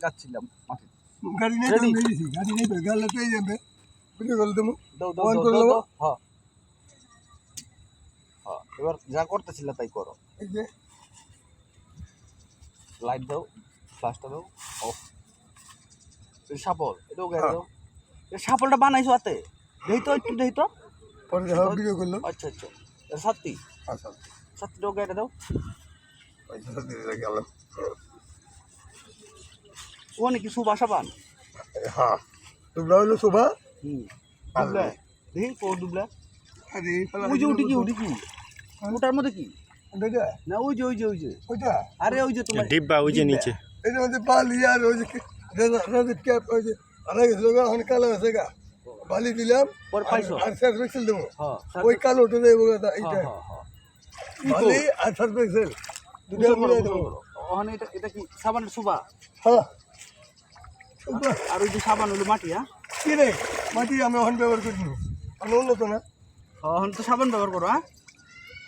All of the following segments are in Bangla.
যাচ্ছিলাম মাঠে। গাড়ি নেই তো মেরেছি, গাড়ি নেই তো গালে পেয়ে যাবে। ভিডিও কল দেবো, দাও দাও অন দাও, করে দাও, নেবো। দাও। হ্যাঁ হ্যাঁ, এবার যা করতেছিল তাই করো। এই যে লাইট দাও, ফ্লাশটা দাও। ও সাপল, এটাও গাড়ি হ্যাঁ। দাও। এই সাপলটা বানাইছো হাতে? দেই তো একটু, দেই তো। পরে দেখা ভিডিও করলো। আচ্ছা আচ্ছা, এটা সত্যি আচ্ছা সত্যিটাও গাড়িটা দাও। পয়সা দিয়ে গেল। ও নাকি সুবা সাবান। হ্যাঁ তোমরা হলো শোভা। ডুবলা দেখি কোর ডুবলা। আরে ওই যে উঠি কি উঠি কি ওটার মধ্যে কি ওইটা না, ওই যে ওই যে ওই যে ওইটা আরে ওই যে তোমার ডিব্বা ওই যে নিচে এই যে মধ্যে বালি আর ওই যে রাজের ক্যাপ ওই যে আড়াই গেছিল গা, অনেক কালো আছে গা। বালি দিলাম পরে পাইছো। আর সার্ফ এক্সেল দেবো। হ্যাঁ ওই কালো উঠে দেবো এইটা হ্যাঁ হ্যাঁ। বালি আর সার্ফ এক্সেল দুটো মিলাই দেবো। ওখানে এটা এটা কি সাবানের সুবা? হ্যাঁ শোভা আর ওই যে সাবান হলো মাটি। হ্যাঁ কি রে মাটি আমি ওখান ব্যবহার করিনি, আমি উন্নত না। ওখানে তো সাবান ব্যবহার করো। হ্যাঁ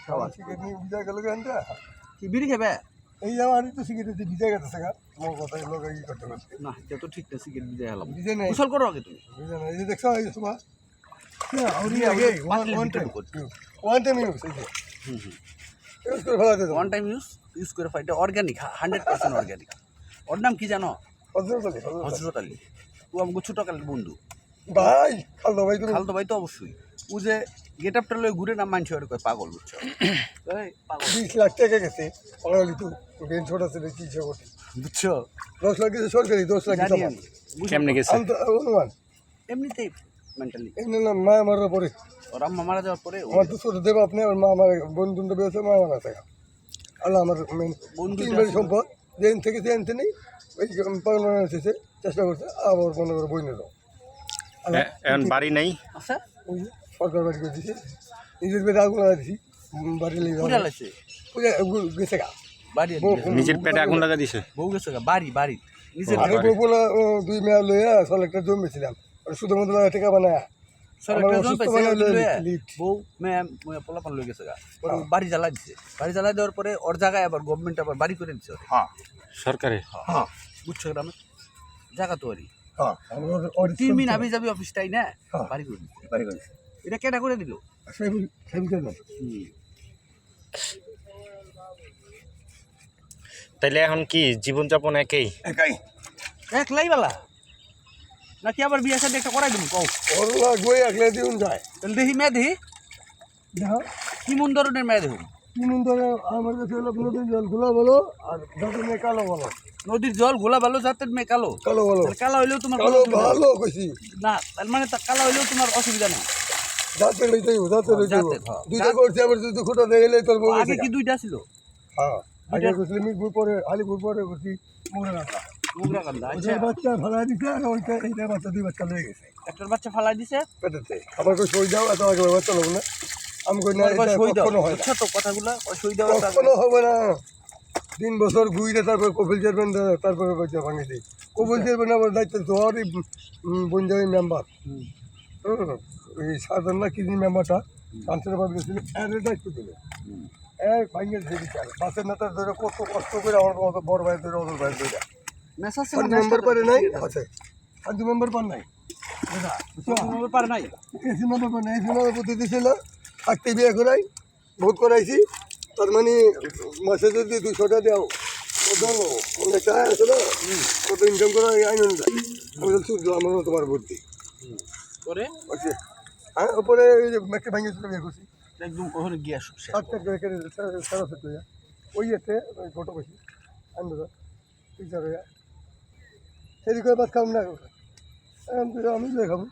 সাবান সিগারেট নিয়ে ভিজা গেল গানটা। কি বিড়ি খাবে? এই আমারই তো সিগারেট ভিজা গেছে গা, আমার কথা লোক ই করতে করতে না এটা তো ঠিক না, সিগারেট দিয়ে হেলাম। ভিজে নাই, গোসল করো আগে তুমি। ভিজে নাই। এই যে দেখছো এই শোভা আউরি আগে ওয়ান টাইম ইউজ এই যে হুম হুম। ইউজ করে ফেলা দিত। ওয়ান টাইম ইউজ করে ফাইটা অর্গানিক, 100% অর্গানিক। ওর নাম কি জানো? হজরত আলী। ও আমাকে ছোটকালের বন্ধু। ভাই খালদো ভাই তুমি খালতো ভাই তো অবশ্যই। ও যে গেট আপটা লয়ে ঘুরে না মানছে ওর কয় পাগল, বুঝছো? এই পাগল 20 লাখ টাকা গেছে বাঙালি তো বেন ছোট ছিল কি ছে করতে। বুঝছো? 10 লাখ গেছে সরকারি, 10 লাখ জানি জমা। আমি। বুঝো কেমনে তো? গেছে? আমি তো অনুমান এমনিতেই মেন্টালি। এই না মা মারার পরে ওর আম্মা মারা যাওয়ার পরে আমার তো ছোট দেব আপনি আর মা আমার বন্ধু বেঁচে মা মারা টাকা আল্লাহ আমার বন্ধু তিন বাড়ি সম্পদ যেদিন থেকে জানতে নেই ওই পাগলানো এসেছে চেষ্টা করছে আবার মনে করে বই নিল। এখন বাড়ি নাই। আচ্ছা ওই যে সরকার বাড়ি করে দিছে, নিজের বেড়ে আগুন লাগিয়েছি বাড়ি লেগে পুরা লাগছে গেছে গা। বাড়ি আর বউ- গেছে। নিজের পেটে আগুন লাগা দিছে। বউ গেছে গা, বাড়ি বাড়ি নিজের আরে বাড়ি। বউগুলা 2 মেয়া লইয়া একটা জমেছিলাম শুধু মতো টাকা বানায় সব আমার একটা জন অসুস্থ পাইছে, বানায় ওটা লইয়া লিট। বউ মেয়ে পোলাপান লয়ে গেছে গা। পরে ও বাড়ি জ্বালাই দিছে। বাড়ি জ্বালাই দেওয়ার পরে ওর জায়গায় আবার গভর্নমেন্ট আবার বাড়ি করে দিচ্ছে ওরে। হ্যাঁ সরকারে হ্যাঁ বুঝছো গ্রামে জায়গা তো ওরই। হ্যাঁ আমার 3 মিনিট আবি যাবি অফিসটাই না হ্যাঁ। বাড়ি করে দিচ্ছে। বাড়ি করে এটা কেটা করে দিল? তাইলে এখন কি জীবনযাপন একই? একাই একলাই বেলা নাকি আবার বিয়ে সাথে একটা করাই দিবি কও? ওর লাগবে একলাই দিন যায়। তাহলে দেখি মেয়ে দেখি দেখো কি মন ধরনের মেয়ে দেখুন। তিন ধরে আমার কাছে হলো নদীর জল গুলো বলো আর যত মেয়ে কালো বলো। নদীর জল গোলা ভালো, জাতের মেয়ে কালো। কালো বলো তাহলে কালো হইলেও তোমার কালো কোনো অসুবিধা নেই। ভালো কইছি না তার মানে কালো হইলেও তোমার অসুবিধা নেই। যাতে লইতে যাতে লইতে জাতের, হ্যাঁ। দুইটা করছি আবার যদি খোটা দিয়ে গেলে তোর বউ আগে কি দুইটা ছিল? হ্যাঁ আগে করছিলাম মিরপুর পরে আলিপুর পরে করছি মোগরাঘাটা। মুগরা কান্দা। আচ্ছা ওটার বাচ্চা ভাড়া দিচ্ছে আর ওইটা এইটা বাচ্চা 2 বাচ্চা লয়ে গেছে একটার বাচ্চা ফালাই দিছে। পেটেতে। আবার কই সই দাও এত আগে বাচ্চা লোক না আমি কই না একবার এটা সই দাও, কখনো হয় না, বুঝছো তো কথাগুলা? ওই সই দাও কখনো হবে না। 3 বছর ঘুরে তারপর কপিল চেয়ারম্যান তারপরে বাচ্চা ভাঙি দিই। কপিল চেয়ারম্যান আবার দায়িত্ব তোরই বঞ্জাবি মেম্বার এই সাধারণ না কিডনি মেম্বারটা শান্তিরাবাদ গেছিল এর দায়িত্ব দিল এক ভাঙে ধরে চাল বাসের নেতার ধরে কত কষ্ট করে আমার মতো বড় ভাই ধরে ওদের ভাই ধরে মেসাজ ছিল শান্তি মেম্বার পারে নাই আছে শান্তি মেম্বার পার নাই পারে নাই। এসি মেম্বার পার নাই। এসি মেম্বার পদ্ধতি ছিল থাকতে বিয়ে করাই ভোট করাইছি তার মানে মাসে যদি 200 টাকা দেও অনেক টাকা আছে না কত ইনকাম করা আইন অনুযায়ী আমি বলছি আমার তোমার বুদ্ধি পরে ওকে হ্যাঁ ওপরে ওই যে মেকে ভাঙিয়েছিল বিয়ে করছি একদম ওখানে গিয়ে আসো। 7 টাকা করে সারা সেট হইয়া ওই এতে ফটো বসি আন্দোলন টিচার হইয়া সেদিকে বাদ খাম না আমি খাবো